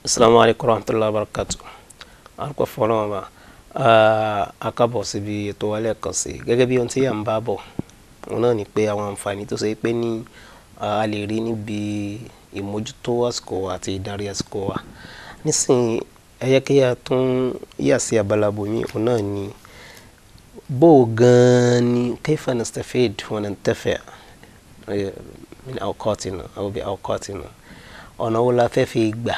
Assalamu alaikum warahmatullahi wabarakatuh. Arúgbó fọ́lọ́wọ́n bá akábọ̀ síbi ètò wa lẹ́ẹ̀kan sí gẹ́gẹ́ bí ohun tí à ń bá bọ̀ òun náà ni pé àwọn àǹfààní tó ṣe pé ní a lè rí níbi ìmójútó àsìkò wa àti ìdarí àsìkò wa. Nísìnyí ẹ yẹ kí a tún yà sí abala bòmí òun náà ni bó gan ni kayfa nastafid wa nantafi' min awqatina aw bi awqatina, ọ̀nà wo la fẹ́ fi gbà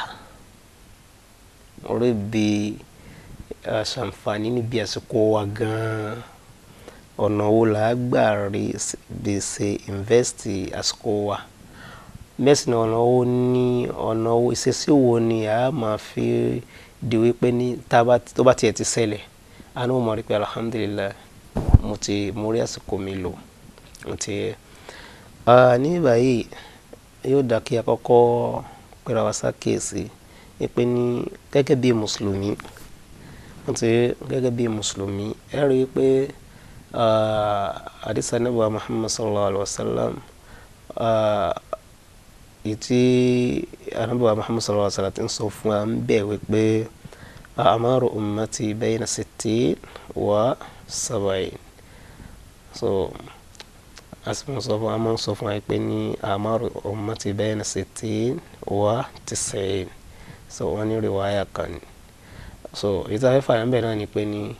orí bí ṣàǹfààní níbi àsìkò wa gan-an, ọ̀nà wo la gbà rí bí ṣe invest àsìkò wa, mẹ́sìn ọ̀nà wo ìṣesí wo ni a máa fi di wípé ní tó bá tiẹ̀ ti ṣẹlẹ̀ a ní mo mọ̀ rí pé alhamdulillah mo rí àsìkò mi lò ní báyìí yóò dá kí a kọ́kọ́ pẹ̀rọ wa ṣàkíyèsí pé ní gẹ́gẹ́ bí mùsùlùmí ẹ rí i pé àdìsá nàbà Muhammad sallallahu alaihi wasallam ìtí ànábà Muhammad sallallahu alaihi wasallam ti ń sọ fún wa ń bẹ̀ wípé amaru ummati bayna 60 wa 70. So asìmọ̀ sọ fún wa pé ní amaru ummati bayna 60 wa 90. So wọ́n ní riwaya kan. So ìta fẹ́fà yẹn bẹ̀rẹ̀ náà ni pé ní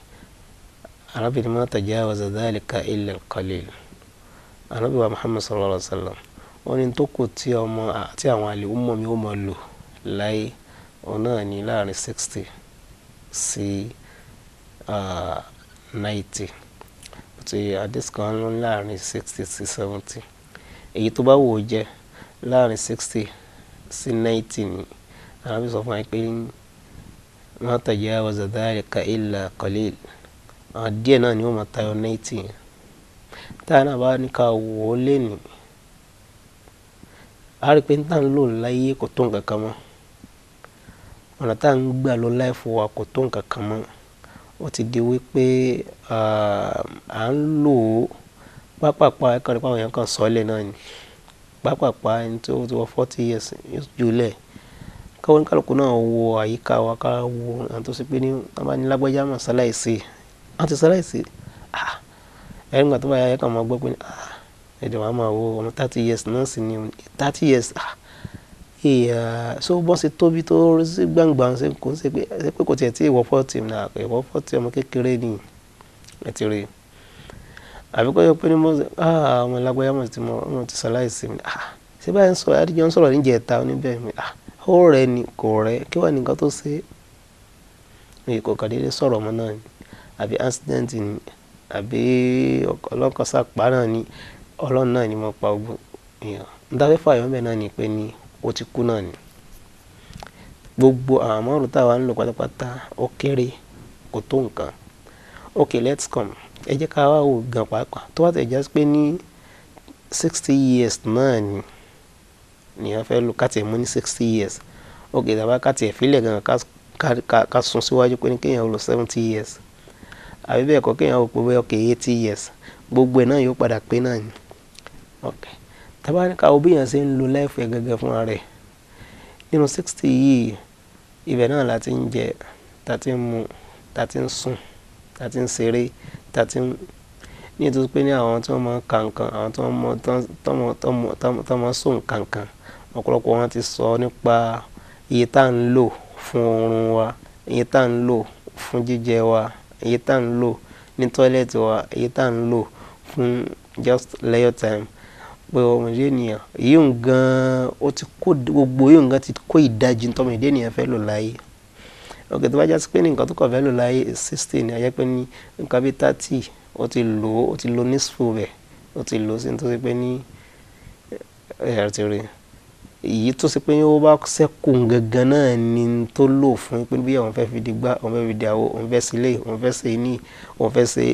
arábìnrin ma tajawaza dhalika illa al-qalil. Ànábì wa Muhammad sallallahu alaihi wasallam wọ́n ní tó kù tí àwọn àlè ọmọ mi ó máa lò láyé òun náà ní láàrin 60 sí 90. Tí àdìs kan ló láàrin 60 sí 70. Èyí tó bá wò jẹ́ láàrin 60 sí 90 ni Ànábì sọ fún wa pé ma tajawaza dhalika illa qalil. Díẹ̀ náà ni ó máa tayọ 90. Táà náà bá ní ká wò ó lé ní a rí pé tá ń lò láyé kò tó nǹkan kan mọ́, ọ̀nà tá ń gbà lọ láìfò wa kò tó nǹkan kan mọ́. Ó ti di wípé à ń lò ó pápápá ẹ̀kan nípa àwọn èèyàn kan sọ́lẹ̀ náà ni pápápá ẹni tó ti wọ 40 years jùlẹ̀ káwọn kálukú náà wo àyíká wa ká wo àwọn tó sì pé ní wọ́n bá ní lágbájá mọ̀ sáláìsì àti sáláìsì ẹ̀rí nígbà tó bá yẹ ká máa gbọ́ pé ní ẹ̀dẹ̀ wàá máa wo ọmọ 30 years náà sì ni 30 years so bọ́n ṣe tóbi tó sí gbàngbà ṣe kò ń ṣe pé kò tiẹ̀ tí ìwọ 40 náà ìwọ 40 ọmọ kékeré ni ẹ ti rí àbíkọ́ yẹ pé ní ọmọ lágbájá mọ̀ ti sáláìsì ṣé báyìí ń sọ àdìjọ́ ń sọ̀rọ̀ níjẹ̀ ẹ̀ta oníbẹ̀ mi ó rẹ̀ ni kò rẹ̀ kí wà nìkan tó ṣe é kò kàdédé sọ̀rọ̀ mọ́ náà ni àbí accident ni àbí ọlọ́kọ̀ sàpá náà ni ọlọ́run náà ni mo pa ogun èèyàn ń dáfẹ́ fàyọ́ bẹ́ẹ̀ náà ni pé ní ó ti kú náà ni gbogbo àwọn àmọ́rù táwa ń lò pátápátá ó kéré kò tó nǹkan. Okay, let's come ẹ jẹ́ ká wá wò gan pàápàá tó wá tẹ̀ já pé ní 60 years náà ni wọ́n fẹ́ lò káti ẹ̀ mú ní 60 years. Okay, tàbá káti ẹ̀ fílẹ̀ gan ká sún síwájú pé ní kéèyàn lò 70 years àbí bẹ́ẹ̀ kọ́ kéèyàn wò pé bẹ́ẹ̀ 80 years gbogbo ẹ̀ náà yóò padà pé náà ni. Okay, tàbá ní ká wo bí èèyàn ṣe ń lo life ẹ̀ gẹ́gẹ́ fúnra rẹ̀ nínú 60 yìí ibẹ̀ náà la ti ń jẹ ta ti ń mu ta ti ń sùn ta ti ń ṣeré ta ti ń ní ètò pé ní àwọn tí wọ́n máa ń ka nǹkan àwọn tí wọ́n máa ń sùn kankan ọ̀pọ̀lọpọ̀ wọn ti sọ nípa iye tá à ń lò fún oorun wa, iye tá à ń lò fún jíjẹ wa, iye tá à ń lò ní tọ́ílẹ̀tì wa, iye tá à ń lò fún just leisure time. Pé ọmọdé ènìyàn yìí ń gan ó ti kó gbogbo yìí ń gan ti kó ìdajì tọmọdé ènìyàn fẹ́ lò láyé. Okay, tó bá jásí pé ní nǹkan tó kọ̀ fẹ́ lò láyé 60 ni a jẹ́ pé ní nǹkan bí 30 ó ti lò ní sùfù rẹ̀ ó ti lò sí ní tó ṣe pé ní ẹ̀rọ ti rí èyí tó ṣe pé ó bá ṣẹ́kù gangan náà ni tó lò fún pé bí àwọn fẹ́ fi di gbá àwọn fẹ́ fi di àwọ̀ òun fẹ́ sí ilé òun fẹ́ ṣe ní òun fẹ́ ṣe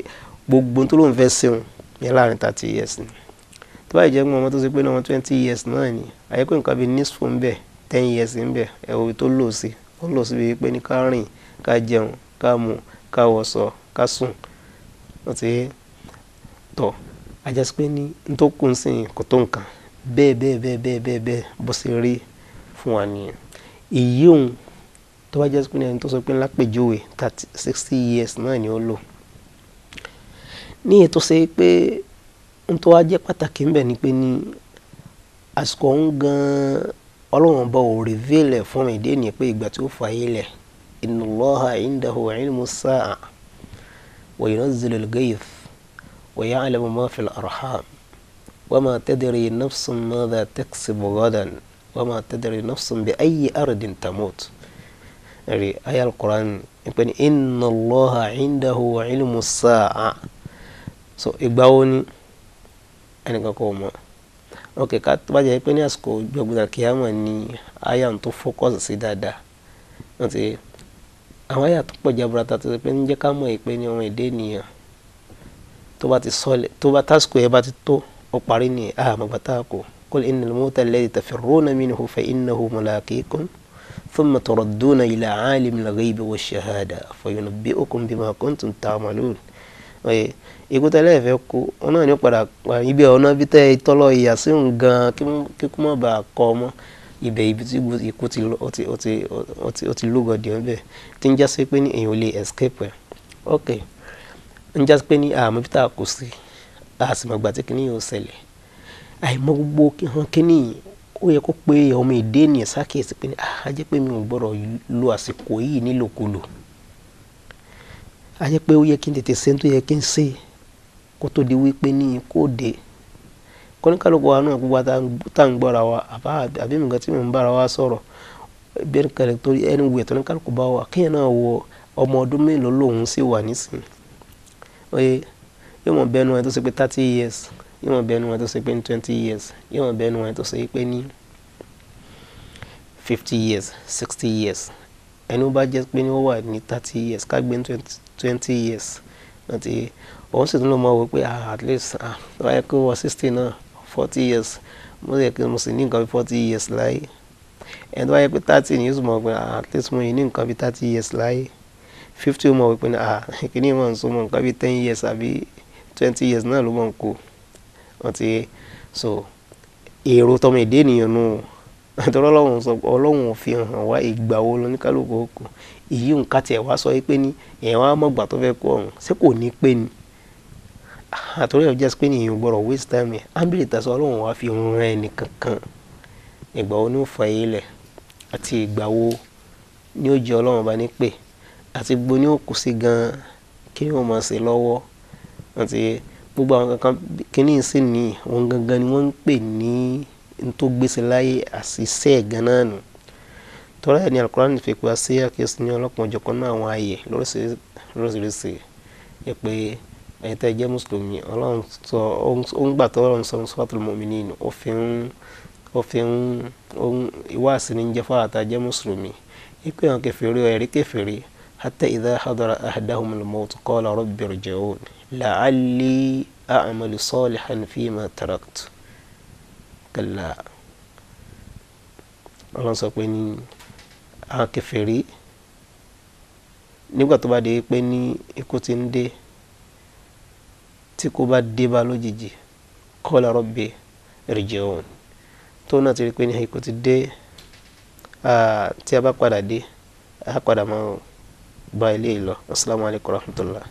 gbogbo tó lóun fẹ́ ṣe òun yẹn láàrin 30 years ni. Tó bá jẹ́ pé ọmọ tó ṣe pé ní ọmọ 20 years náà ni a jẹ́ pé nǹkan bí ní sùfù ń bẹ̀ 10 years ń bẹ̀ ẹ̀wọ̀ tó lò sí ó lò sí bí pé ní ká rìn ká jẹun ká mu ká wọṣọ ká sùn ó ti tọ̀ ajásí pé ní tó kù ń sìn kò tó nǹkan bẹ́ẹ̀ bó ṣe rí fún wa nìyẹn. Èyí òun tó bá jẹ́ pé ẹni tó sọ pé lápèjúwe 60 years náà ni ó lò ní ètò ṣe pé n tó wá jẹ́ pàtàkì ń bẹ ni pé ní àsìkò ń gan Ọlọ́run bá ò reveal ẹ̀ fún ìdí ènìyàn pé ìgbà tí ó fà yé lẹ̀ inna Allaha indahu ilmu as-sa'a wa yunazzilu al-ghayth wa ya'lamu ma fi al-arham wa ma tadri nafsun madha taksibu ghadan wa ma tadri nafsun bi ayyi ardin tamut. Aya al-Qur'an pé ní inna Allaha indahu ilmu as-sa'a. So ìgbà wo ni ẹnìkan kò mọ̀. Ok, ká tó bá jẹ́ pé ní àsìkò gbogbo kíyámà ni aya tó focus sí dáadáa. Wọ́n ti àwọn aya tó pọ̀ jaburata tó ṣe pé ń jẹ́ ká mọ̀ pé ní ọmọ èdè ènìyàn tó bá ti sọ́lẹ̀ tó bá tásìkò yẹn bá ti tó ó parí ní àmọ́gbàtà kò qul innal mawta alladhi tafirruna minhu fa innahu mulaqikum thumma turadduna ila alimil ghaybi wash-shahada fayunabbi'ukum bima kuntum ta'malun. Ikú tẹ́lẹ̀ fẹ́ kú ọ̀nà ni ó padà ibi ọ̀nà bí tẹ́ ìtọ́lọ̀ ìyà sí òun gan kíkú mọ́ bá kọ́ ọmọ ibẹ̀ ibi tí ikú ti lúgọ̀dì ọ̀bẹ̀ tí ń já sí pé ní èèyàn ò lè escape ẹ̀. Ok, ń já sí pé ní àmọ́ bí tá a kù sí àsìmọ̀gbà tí kìíní yóò ṣẹlẹ̀ àìmọ̀ gbogbo kíní ó yẹ kó pé ọmọ èdè ènìyàn sákèsí pé ní a jẹ́ pé mi ò gbọ́dọ̀ lo àsìkò yìí nílòkulò a jẹ́ pé ó yẹ kí n tètè ṣe tó yẹ kí n ṣe kó tó di wípé ní kó dé kọ́níkàlùkù wa náà gbogbo tá ń gbọ́ra wa àbí nǹkan tí mò ń bára wa sọ̀rọ̀ bẹ́ẹ̀ kẹlẹ̀ torí ẹni wẹ̀ tó ní kálukú bá wà kéèyàn náà wọ ọmọ ọdún mélòó lòun sì wà nísìnyí oye yóò mọ̀ bẹ́ẹ̀ nu ẹ tó ṣe pé 30 years yóò mọ̀ bẹ́ẹ̀ nu ẹ tó ṣe pé ní 20 years yóò mọ̀ bẹ́ẹ̀ nu ẹ tó ṣe pé ní 50 years 60 years ẹni ó bá jẹ́ pé ní ó wà ní 30 years ká gbé ní 20 years àti òun sì tún lọ mọ̀ wípé at least wáyé kó wọ 60 náà 40 years mo sì yẹ kí mo sì ní nǹkan bí 40 years láyé ẹni tó wáyé pé 30 ni yóò sì mọ̀ pé at least mo yìí ní nǹkan bí 30 years láyé 50 ó mọ̀ wípé kìíní mọ̀ ń so mọ̀ nǹkan bí 10 years àbí 20 years náà ló mọ̀ ń kó àti so èrò tọmọ èdè ènìyàn nù àtọ́rọ́ Ọlọ́run sọ Ọlọ́run fi hàn wá ìgbà wo lọ ní kálukú òkú ìyí nǹkan tiẹ̀ wá sọ pé ní èèyàn wá mọ̀gbà tó fẹ́ kó ọ̀hún ṣé kò ní pé ni àtọ́rọ́ ẹ̀ jẹ́ pé ní èèyàn gbọ́dọ̀ waste time ẹ̀ ábìlì tẹ̀sán Ọlọ́run wá fi hàn ẹnì kankan ìgbà wo ni ó fa ilẹ̀ àti ìgbà wo ni ó jẹ́ Ọlọ́run bá ní pè àti gbogbo ni ó kù sí gan kí ni wọ́n máa ṣe lọ́wọ́ àti gbogbo àwọn kankan kíní sí ni wọn gangan ni wọ́n ń pè ní tó gbèsè láyé àṣìṣe ẹ̀gán náà nù tọ́lá ẹ̀ ní Al-Qur'an fi pé sí àkíyèsí ní ọlọ́pàá ọjọ́kan náà àwọn ààyè lóríṣiríṣi ẹ pé ẹ̀yin tẹ́ jẹ́ mùsùlùmí Ọlọ́run sọ ó ń gbà tó Ọlọ́run sọ Suratul Mu'minin ó fi ń ìwáàsí ní jẹ́ fáwọn àtàjẹ́ mùsùlùmí ìpè àwọn kèfèrí ẹ̀rí kèfèrí hatta idha hadara ahadahumul mawt qala rabbi irji'un la'alli a'malu salihan fima taraktu kalla Ọlọ́run sọ pé ní àwọn kèfèrí nígbà tó bá dé pé ní ikú ti ń dé tí kò bá dé bá lójijì qala rabbi irji'un tó náà ti rí pé ní ikú ti dé tí a bá padà dé a padà máa bá ilé ìlọ. Assalamu alaikum warahmatullah.